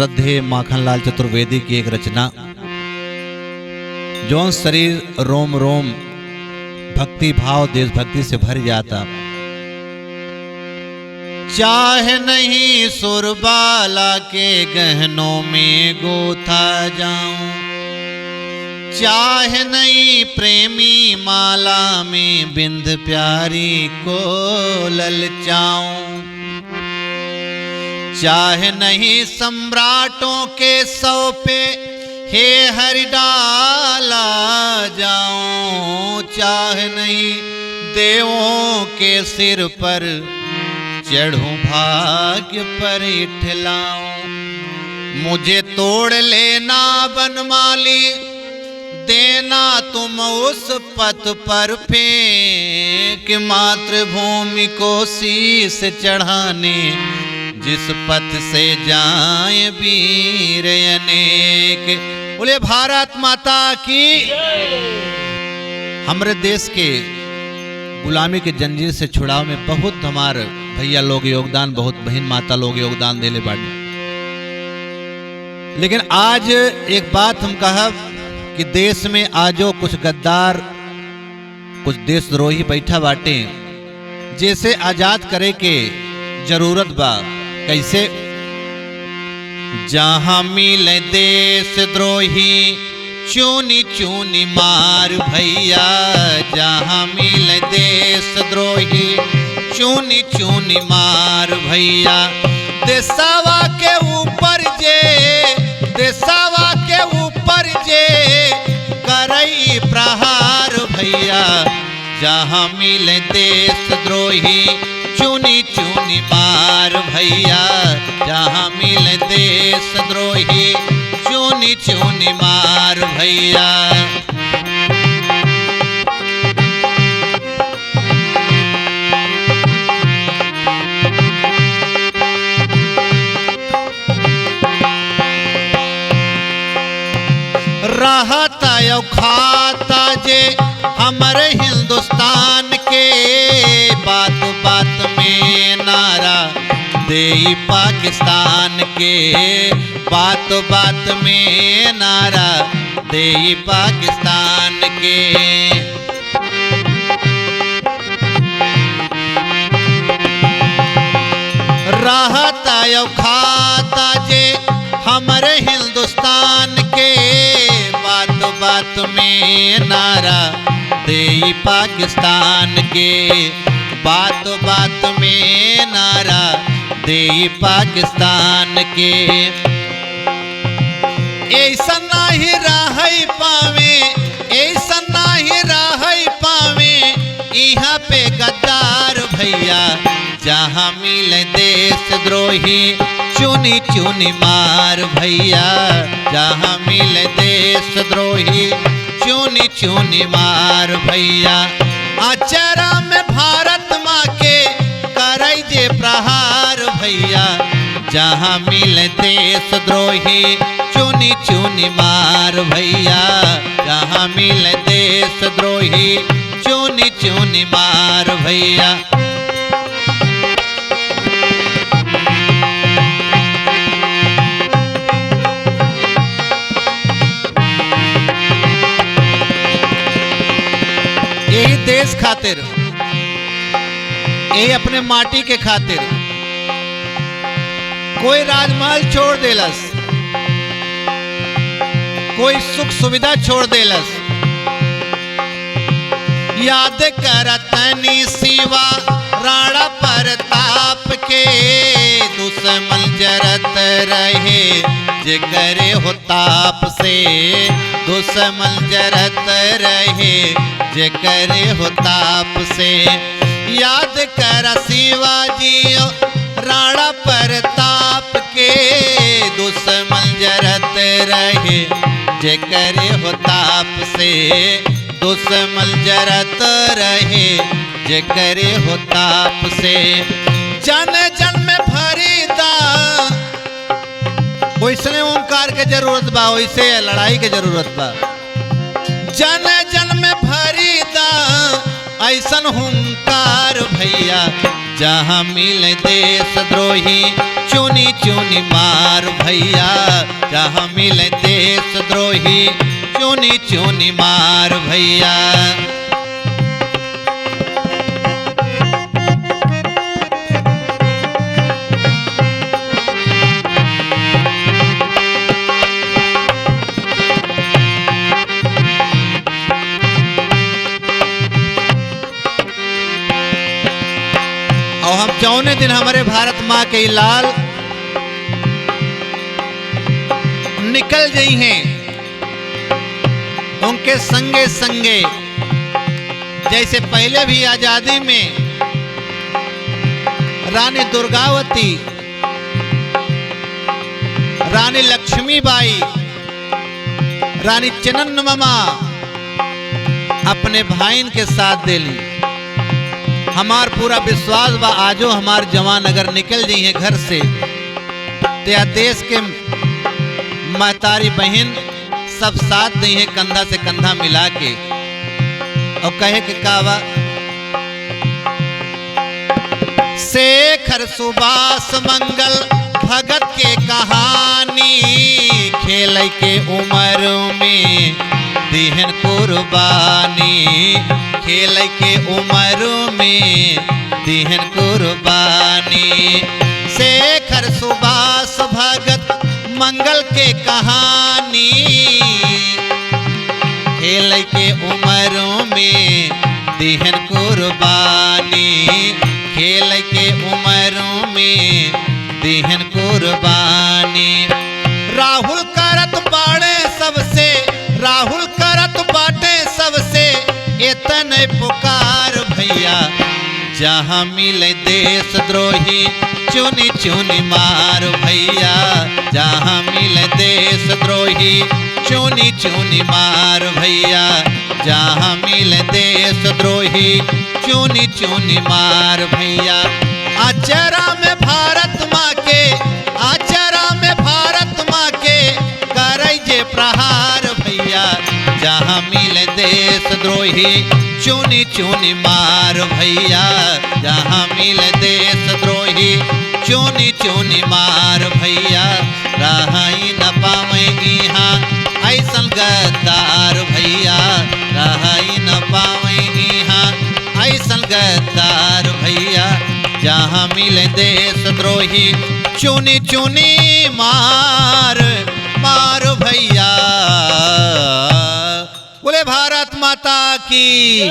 श्रद्धेय माखनलाल चतुर्वेदी की एक रचना, जौन शरीर रोम रोम भक्ति भाव देशभक्ति से भर जाता। चाहे नहीं सुरबाला के गहनों में गोथा जाऊं, चाहे नहीं प्रेमी माला में बिंद प्यारी को ललचाऊं, चाहे नहीं सम्राटों के सौ पे हे हरि डाला जाऊं, चाहे नहीं देवों के सिर पर चढ़ूं भाग्य पर इठलाऊं। मुझे तोड़ लेना बनमाली, देना तुम उस पथ पर फेंक, मातृभूमि को शीस चढ़ाने जिस पथ से जाए वीर अनेक। बोले भारत माता की। हमारे देश के गुलामी के जंजीर से छुड़ाव में बहुत हमारे भैया लोग योगदान, बहुत बहन माता लोग योगदान देले बाटे। लेकिन आज एक बात हम कहब कि देश में आजो कुछ गद्दार, कुछ देशद्रोही बैठा बाटे, जैसे आजाद करे के जरूरत बा। कैसे? जहां मिले देशद्रोही चूनी चूनी मार भैया, जहां मिले देशद्रोही चूनी चूनी मार भैया। देशवा के ऊपर जे, देशवा के ऊपर जे करई प्रहार भैया, जहां मिले देशद्रोही चूनी चूनी मार भैया, जहां मिले देशद्रोही चूनी चूनी मार भैया। रहता यो खाता जे हमारे हिंदुस्तान के, बात बात में नारा दे पाकिस्तान के, बात बात में नारा दे पाकिस्तान के। रहता यो खाता जे हमारे हिंदुस्तान के, बात बात में नारा दे पाकिस्तान के, बात बात में नारा दे पाकिस्तान के। ऐसा नहीं रह पावे, ऐसा नहीं रह पावे यहाँ पे गद्दार भैया, जहाँ मिले देशद्रोही चुनी चुनी मार भैया, जहाँ मिले देशद्रोही चुनी चुनी मार भैया। अचरा में भारत माँ के करई दे प्रहार भैया, जहाँ मिले देशद्रोही चुनी चुनी मार भैया, जहाँ मिले देशद्रोही चुनी चुनी मार भैया। यही देश खातिर, यही अपने माटी के खातिर कोई राजमहल छोड़ देलस, कोई सुख सुविधा छोड़ देलस। याद करतनी सिवा राणा प्रताप के, दुश्मन जरत रहे जे करे हो ताप से, दुश्मन जरत रहे जे करे हो ताप से। याद कर शिवाजी राणा प्रताप के, दुश्मन जरत रहे जे करे हो ताप से, दुश्मन जरत रहे जे करे हो ताप से। जन जन में फरीदा, वैसने ओंकार के जरूरत बा, वैसे लड़ाई के जरूरत बा। जन जन में फरीदा ऐसन हुंकार भैया, जहाँ मिले देशद्रोही चुनी चुनी मार भैया, जहाँ मिले देशद्रोही चुनी चुनी मार भैया। और हम चौने दिन हमारे भारत माँ के लाल निकल गई हैं, उनके संगे संगे जैसे पहले भी आजादी में रानी दुर्गावती, रानी लक्ष्मीबाई, रानी चन्नम्मा अपने भाईन के साथ देली। हमार पूरा विश्वास बा आजो हमार जवान अगर निकल जाई है घर से तो या देश के महतारी बहन सब साथ दी है कंधा से कंधा मिला के, और कहे कि कावा शेखर सुभाष मंगल भगत के कहानी, खेल के उम्र में दिहन कुर्बानी, खेल के उम्र में दिहन कुर्बानी। शेखर सुभाष भगत मंगल के कहानी, खेल के उम्र में दिहन कुर्बानी, खेल के उम्र में दिहन कुर्बानी। राहुल करत बाड़े सबसे, राहुल करत बाटे सबसे इतने पुकार भैया, जहाँ मिले देशद्रोही चुनी चुनी मार भैया, जहाँ मिले देशद्रोही चुनी चुनी मार भैया, जहाँ मिले देशद्रोही चुनी चुनी मार भैया। आचरा में भारत माँ के, आचरा में भारत माँ के करे जे प्रहार भैया, जहाँ मिले देशद्रोही चुनी चुनी मार भैया, जहाँ मिले देशद्रोही चुनी चुनी मार भैया। रहाई न पावे यहाँ ऐसन गद्दार भैया, रहाई न पावे यहाँ ऐसन गद्दार भैया, जहाँ मिले देशद्रोही चुनी चुनी मार मार भैया। बोले भारत माता की।